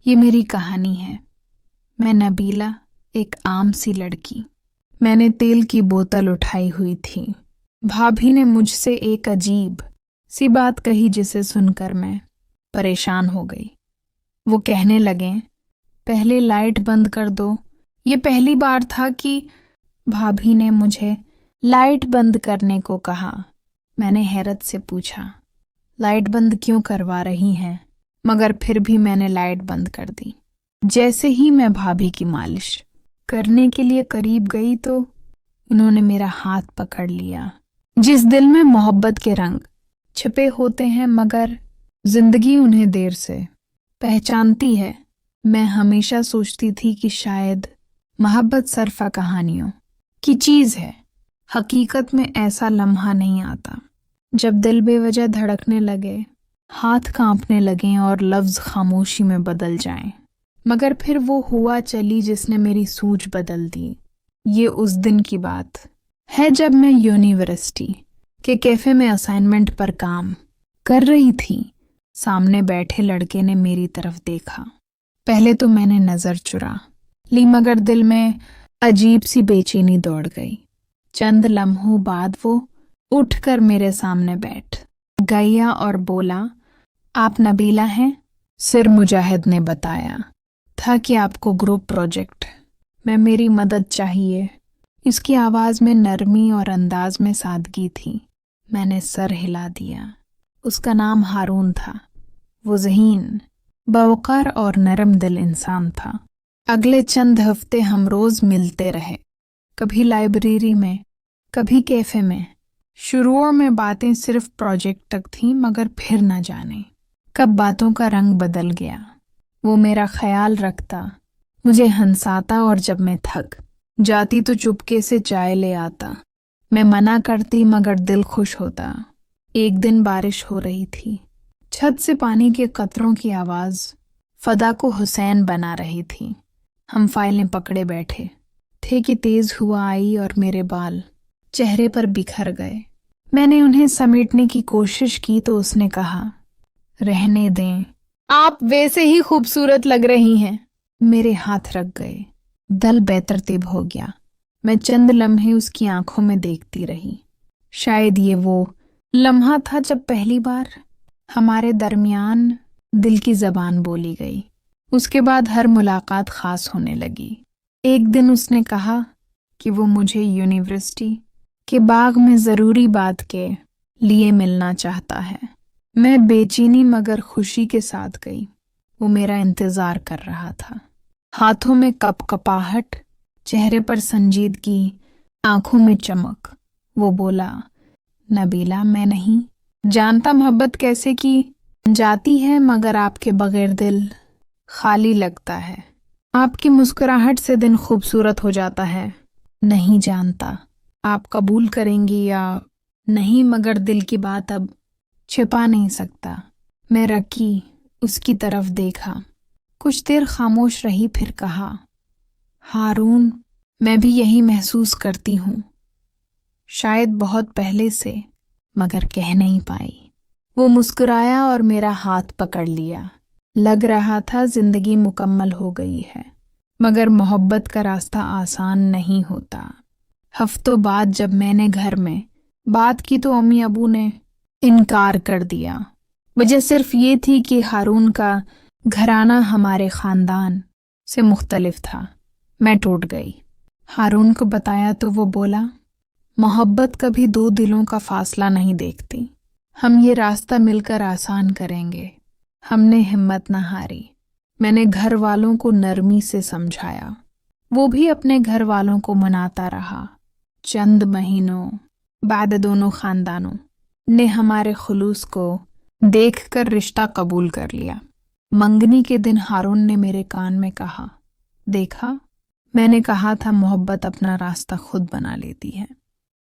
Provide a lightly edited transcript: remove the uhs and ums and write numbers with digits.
ये मेरी कहानी है। मैं नबीला, एक आम सी लड़की। मैंने तेल की बोतल उठाई हुई थी। भाभी ने मुझसे एक अजीब सी बात कही जिसे सुनकर मैं परेशान हो गई। वो कहने लगे, पहले लाइट बंद कर दो। ये पहली बार था कि भाभी ने मुझे लाइट बंद करने को कहा। मैंने हैरत से पूछा, लाइट बंद क्यों करवा रही हैं? मगर फिर भी मैंने लाइट बंद कर दी। जैसे ही मैं भाभी की मालिश करने के लिए करीब गई तो उन्होंने मेरा हाथ पकड़ लिया। जिस दिल में मोहब्बत के रंग छिपे होते हैं मगर जिंदगी उन्हें देर से पहचानती है, मैं हमेशा सोचती थी कि शायद मोहब्बत सरफा कहानियों की चीज है। हकीकत में ऐसा लम्हा नहीं आता जब दिल बेवजह धड़कने लगे, हाथ कांपने लगें और लफ्ज खामोशी में बदल जाएं। मगर फिर वो हुआ चली जिसने मेरी सूझ बदल दी। ये उस दिन की बात है जब मैं यूनिवर्सिटी के कैफे में असाइनमेंट पर काम कर रही थी। सामने बैठे लड़के ने मेरी तरफ देखा। पहले तो मैंने नजर चुरा ली मगर दिल में अजीब सी बेचैनी दौड़ गई। चंद लम्हों बाद वो उठकर मेरे सामने बैठ गया और बोला, आप नबीला हैं? सिर मुजाहिद ने बताया था कि आपको ग्रुप प्रोजेक्ट में मेरी मदद चाहिए। इसकी आवाज में नरमी और अंदाज में सादगी थी। मैंने सर हिला दिया। उसका नाम हारून था। वो ज़हीन, बावकार और नरम दिल इंसान था। अगले चंद हफ्ते हम रोज मिलते रहे, कभी लाइब्रेरी में, कभी कैफे में। शुरुओं में बातें सिर्फ प्रोजेक्ट तक थीं मगर फिर न जाने कब बातों का रंग बदल गया। वो मेरा ख्याल रखता, मुझे हंसाता और जब मैं थक जाती तो चुपके से चाय ले आता। मैं मना करती मगर दिल खुश होता। एक दिन बारिश हो रही थी। छत से पानी के कतरों की आवाज फदा को हुसैन बना रही थी। हम फाइलें पकड़े बैठे थे कि तेज हुआ आई और मेरे बाल चेहरे पर बिखर गए। मैंने उन्हें समेटने की कोशिश की तो उसने कहा, रहने दें, आप वैसे ही खूबसूरत लग रही हैं। मेरे हाथ रख गए। दिल बेतरतीब हो गया। मैं चंद लम्हे उसकी आंखों में देखती रही। शायद ये वो लम्हा था जब पहली बार हमारे दरमियान दिल की जबान बोली गई। उसके बाद हर मुलाकात खास होने लगी। एक दिन उसने कहा कि वो मुझे यूनिवर्सिटी के बाग में जरूरी बात के लिए मिलना चाहता है। मैं बेचैनी मगर खुशी के साथ गई। वो मेरा इंतजार कर रहा था। हाथों में कपकपाहट, चेहरे पर संजीदगी, आंखों में चमक। वो बोला, नबीला, मैं नहीं जानता मोहब्बत कैसे की जाती है मगर आपके बगैर दिल खाली लगता है। आपकी मुस्कुराहट से दिन खूबसूरत हो जाता है। नहीं जानता आप कबूल करेंगी या नहीं मगर दिल की बात अब छिपा नहीं सकता। मैं रकी उसकी तरफ देखा। कुछ देर खामोश रही, फिर कहा, हारून, मैं भी यही महसूस करती हूँ, शायद बहुत पहले से, मगर कह नहीं पाई। वो मुस्कुराया और मेरा हाथ पकड़ लिया। लग रहा था जिंदगी मुकम्मल हो गई है मगर मोहब्बत का रास्ता आसान नहीं होता। हफ्तों बाद जब मैंने घर में बात की तो अम्मी अबू ने इनकार कर दिया। वजह सिर्फ ये थी कि हारून का घराना हमारे खानदान से मुख्तलिफ था। मैं टूट गई। हारून को बताया तो वो बोला, मोहब्बत कभी दो दिलों का फासला नहीं देखती। हम ये रास्ता मिलकर आसान करेंगे। हमने हिम्मत न हारी। मैंने घर वालों को नरमी से समझाया। वो भी अपने घर वालों को मनाता रहा। चंद महीनों बाद दोनों खानदानों ने हमारे खुलूस को देखकर रिश्ता कबूल कर लिया। मंगनी के दिन हारून ने मेरे कान में कहा, देखा, मैंने कहा था मोहब्बत अपना रास्ता खुद बना लेती है।